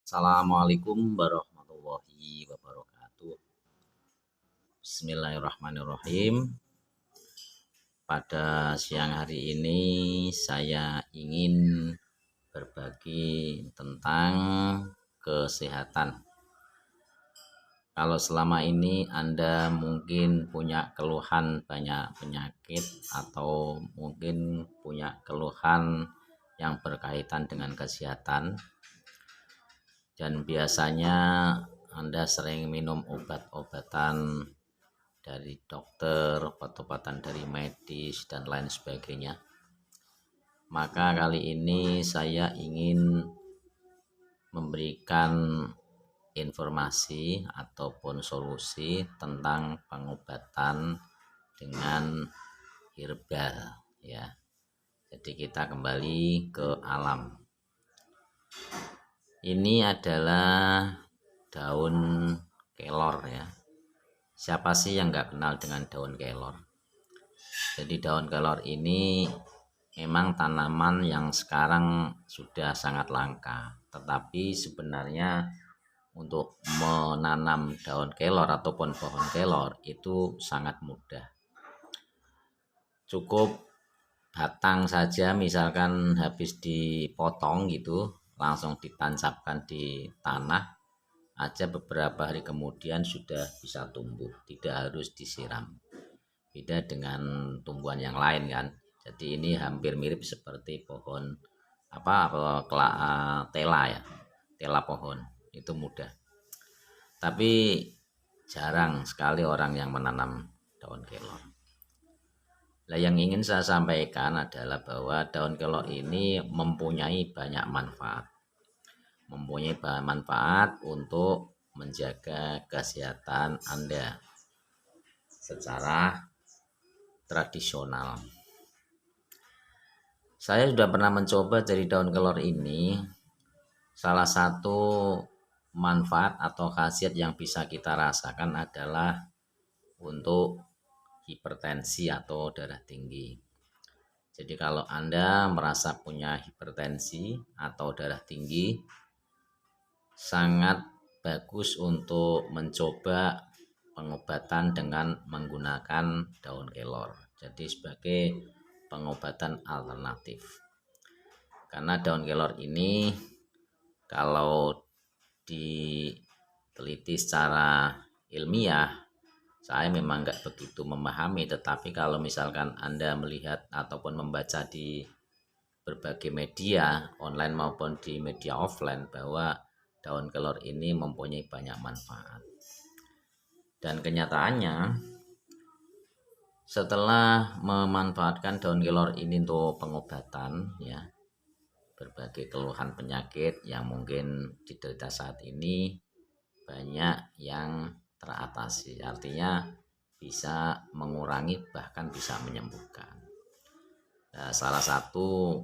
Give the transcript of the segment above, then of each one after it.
Assalamualaikum warahmatullahi wabarakatuh. Bismillahirrahmanirrahim. Pada siang hari ini saya ingin berbagi tentang kesehatan. Kalau selama ini Anda mungkin punya keluhan banyak penyakit atau mungkin punya keluhan yang berkaitan dengan kesehatan, dan biasanya Anda sering minum obat-obatan dari dokter, obat-obatan dari medis, dan lain sebagainya. Maka kali ini saya ingin memberikan informasi ataupun solusi tentang pengobatan dengan herbal ya. Jadi kita kembali ke alam. Ini adalah daun kelor ya. Siapa sih yang nggak kenal dengan daun kelor? Jadi daun kelor ini memang tanaman yang sekarang sudah sangat langka. Tetapi sebenarnya untuk menanam daun kelor ataupun pohon kelor itu sangat mudah. Cukup batang saja misalkan habis dipotong gitu, langsung ditancapkan di tanah aja, beberapa hari kemudian sudah bisa tumbuh, tidak harus disiram. Beda dengan tumbuhan yang lain kan. Jadi ini hampir mirip seperti pohon tela ya. Tela pohon itu mudah. Tapi jarang sekali orang yang menanam daun kelor. Nah, yang ingin saya sampaikan adalah bahwa daun kelor ini mempunyai banyak manfaat. Untuk menjaga kesehatan Anda secara tradisional. Saya sudah pernah mencoba dari daun kelor ini. Salah satu manfaat atau khasiat yang bisa kita rasakan adalah untuk hipertensi atau darah tinggi. Jadi kalau Anda merasa punya hipertensi atau darah tinggi, sangat bagus untuk mencoba pengobatan dengan menggunakan daun kelor. Jadi sebagai pengobatan alternatif. Karena daun kelor ini kalau diteliti secara ilmiah, saya memang nggak begitu memahami, tetapi kalau misalkan Anda melihat ataupun membaca di berbagai media online maupun di media offline bahwa daun kelor ini mempunyai banyak manfaat. Dan kenyataannya setelah memanfaatkan daun kelor ini untuk pengobatan ya, berbagai keluhan penyakit yang mungkin diderita saat ini banyak yang teratasi. Artinya bisa mengurangi bahkan bisa menyembuhkan. Nah, salah satu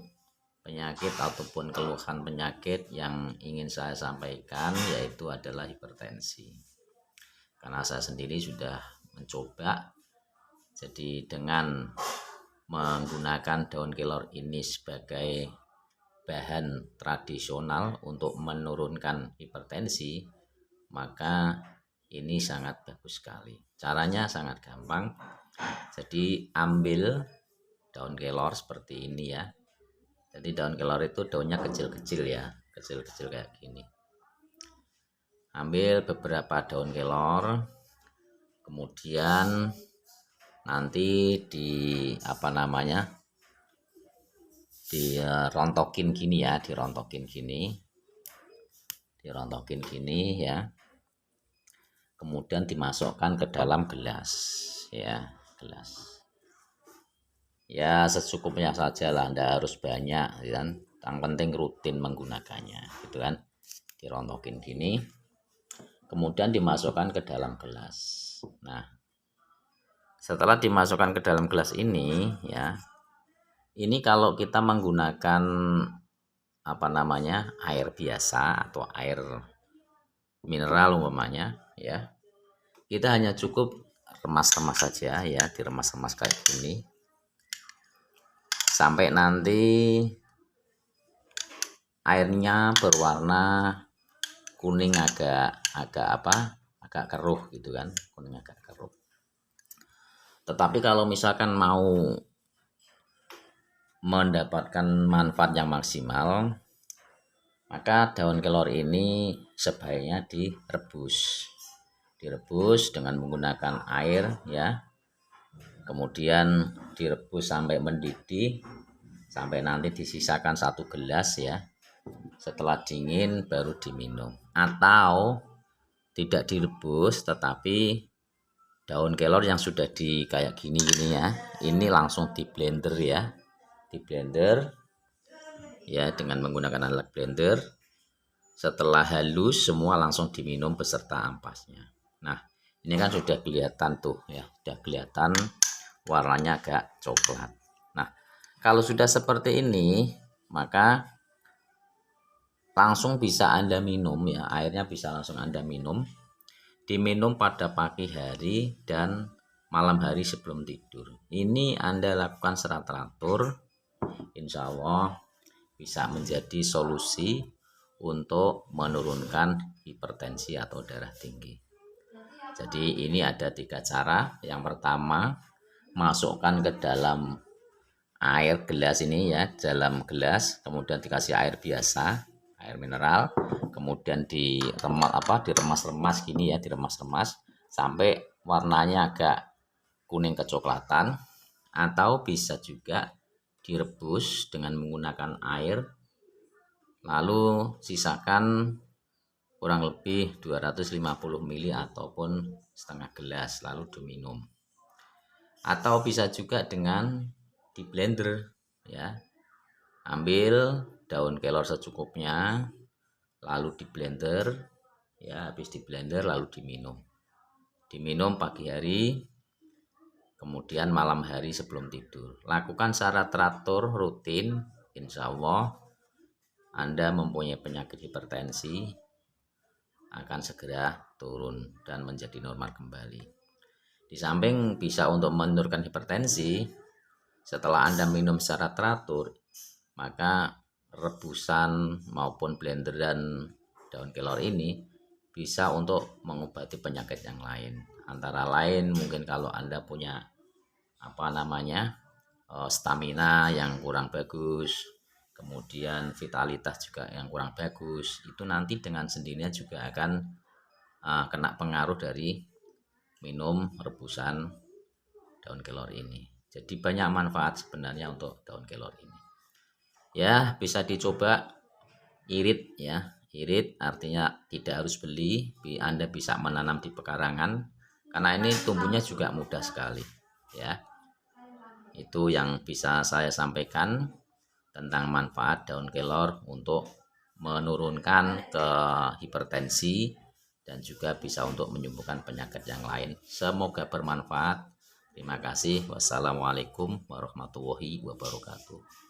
penyakit ataupun keluhan penyakit yang ingin saya sampaikan yaitu adalah hipertensi. Karena saya sendiri sudah mencoba. Jadi dengan menggunakan daun kelor ini sebagai bahan tradisional untuk menurunkan hipertensi, maka ini sangat bagus sekali. Caranya sangat gampang. Jadi ambil daun kelor seperti ini ya. Jadi daun kelor itu daunnya kecil-kecil ya, kecil-kecil kayak gini. Ambil beberapa daun kelor, kemudian nanti dirontokin gini ya, dirontokin gini ya. Kemudian dimasukkan ke dalam gelas ya, gelas. Ya secukupnya saja lah, Anda harus banyak kan. Yang penting rutin menggunakannya gitu kan. Dirontokin gini. Kemudian dimasukkan ke dalam gelas. Nah, setelah dimasukkan ke dalam gelas ini ya. Ini kalau kita menggunakan air biasa atau air mineral umpamanya ya. Kita hanya cukup remas-remas saja ya, diremas-remas kayak gini. Sampai nanti airnya berwarna kuning agak agak keruh gitu kan, kuning agak keruh. Tetapi kalau misalkan mau mendapatkan manfaat yang maksimal, maka daun kelor ini sebaiknya direbus dengan menggunakan air ya, kemudian direbus sampai mendidih, sampai nanti disisakan 1 gelas ya. Setelah dingin baru diminum, atau tidak direbus tetapi daun kelor yang sudah di kayak gini ya, ini langsung di blender ya, ya dengan menggunakan alat blender. Setelah halus semua langsung diminum beserta ampasnya. Nah, ini kan sudah kelihatan tuh ya, sudah kelihatan warnanya agak coklat. Nah, kalau sudah seperti ini maka langsung bisa Anda minum ya, airnya bisa langsung Anda minum. Diminum pada pagi hari dan malam hari sebelum tidur. Ini Anda lakukan secara teratur, insya Allah bisa menjadi solusi untuk menurunkan hipertensi atau darah tinggi. Jadi ini ada 3 cara. Yang pertama, masukkan ke dalam air gelas ini ya, dalam gelas, kemudian dikasih air biasa, air mineral, kemudian diremas-remas gini ya, diremas-remas sampai warnanya agak kuning kecoklatan, atau bisa juga direbus dengan menggunakan air, lalu sisakan kurang lebih 250 ml ataupun setengah gelas lalu diminum. Atau bisa juga dengan di blender ya, ambil daun kelor secukupnya lalu di blender ya, habis di blender lalu diminum pagi hari, kemudian malam hari sebelum tidur. Lakukan secara teratur rutin, insya Allah Anda mempunyai penyakit hipertensi akan segera turun dan menjadi normal kembali. Di samping bisa untuk menurunkan hipertensi, setelah Anda minum secara teratur, maka rebusan maupun blenderan daun kelor ini bisa untuk mengobati penyakit yang lain. Antara lain mungkin kalau Anda punya stamina yang kurang bagus, kemudian vitalitas juga yang kurang bagus, itu nanti dengan sendirinya juga akan kena pengaruh dari minum rebusan daun kelor ini. Jadi banyak manfaat sebenarnya untuk daun kelor ini. Ya, bisa dicoba irit ya. Irit artinya tidak harus beli, Anda bisa menanam di pekarangan karena ini tumbuhnya juga mudah sekali ya. Itu yang bisa saya sampaikan tentang manfaat daun kelor untuk menurunkan hipertensi dan juga bisa untuk menyembuhkan penyakit yang lain. Semoga bermanfaat. Terima kasih. Wassalamualaikum warahmatullahi wabarakatuh.